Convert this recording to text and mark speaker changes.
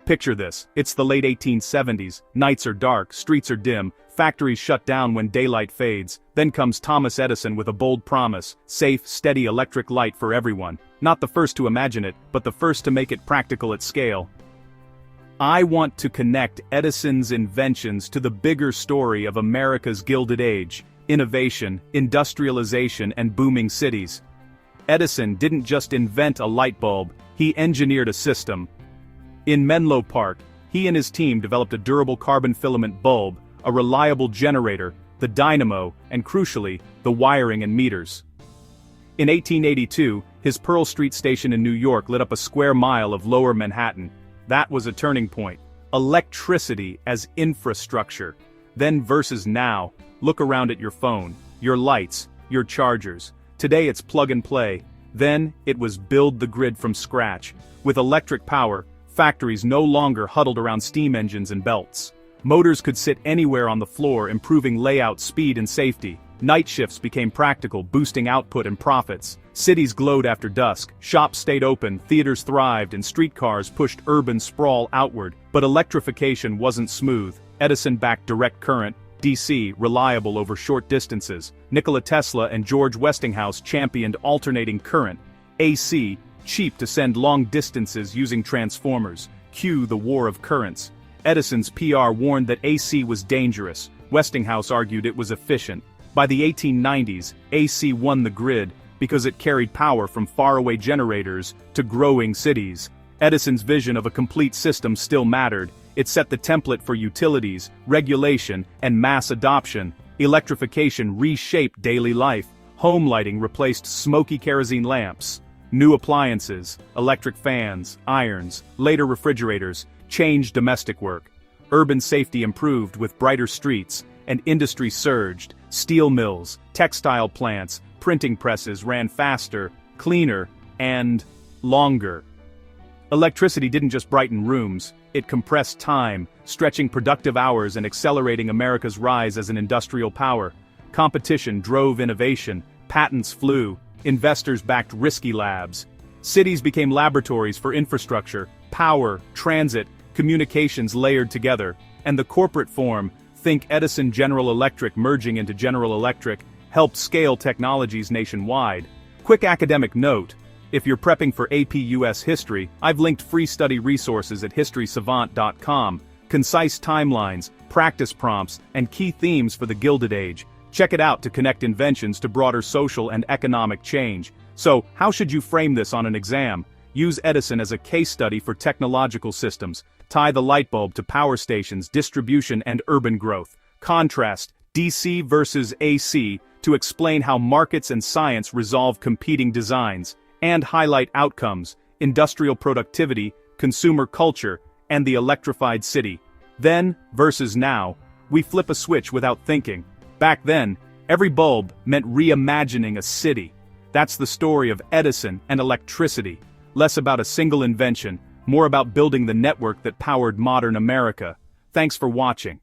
Speaker 1: Picture this, it's the late 1870s, nights are dark, streets are dim, factories shut down when daylight fades. Then comes Thomas Edison with a bold promise: safe, steady electric light for everyone. Not the first to imagine it, but the first to make it practical at scale. I want to connect Edison's inventions to the bigger story of America's Gilded Age: innovation, industrialization, and booming cities. Edison didn't just invent a light bulb, he engineered a system. In Menlo Park, he and his team developed a durable carbon filament bulb, a reliable generator, the dynamo, and crucially, the wiring and meters. In 1882, his Pearl Street station in New York lit up a square mile of lower Manhattan. That was a turning point. Electricity as infrastructure. Then versus now, look around at your phone, your lights, your chargers. Today it's plug and play. Then, it was build the grid from scratch. With electric power, factories no longer huddled around steam engines and belts. Motors could sit anywhere on the floor, improving layout, speed, and safety. Night shifts became practical, boosting output and profits. Cities glowed after dusk, shops stayed open, theaters thrived, and streetcars pushed urban sprawl outward. But electrification wasn't smooth. Edison backed direct current, DC, reliable over short distances. Nikola Tesla and George Westinghouse championed alternating current, AC, cheap to send long distances using transformers. Cue the war of currents. Edison's PR warned that AC was dangerous. Westinghouse argued it was efficient. By the 1890s, AC won the grid because it carried power from faraway generators to growing cities. Edison's vision of a complete system still mattered. It set the template for utilities, regulation, and mass adoption. Electrification reshaped daily life. Home lighting replaced smoky kerosene lamps. New appliances, electric fans, irons, later refrigerators, changed domestic work. Urban safety improved with brighter streets, and industry surged. Steel mills, textile plants, printing presses ran faster, cleaner, and longer. Electricity didn't just brighten rooms, it compressed time, stretching productive hours and accelerating America's rise as an industrial power. Competition drove innovation, patents flew, investors backed risky labs. Cities became laboratories for infrastructure, power, transit, communications layered together, and the corporate form, think Edison General Electric merging into General Electric, helped scale technologies nationwide. Quick academic note: if you're prepping for AP U.S. history, I've linked free study resources at historysavant.com, concise timelines, practice prompts, and key themes for the Gilded Age. Check it out to connect inventions to broader social and economic change. So, how should you frame this on an exam? Use Edison as a case study for technological systems. Tie the light bulb to power stations, distribution, and urban growth. Contrast DC versus AC to explain how markets and science resolve competing designs. And highlight outcomes: industrial productivity, consumer culture, and the electrified city. Then, versus now, we flip a switch without thinking. Back then, every bulb meant reimagining a city. That's the story of Edison and electricity. Less about a single invention, more about building the network that powered modern America. Thanks for watching.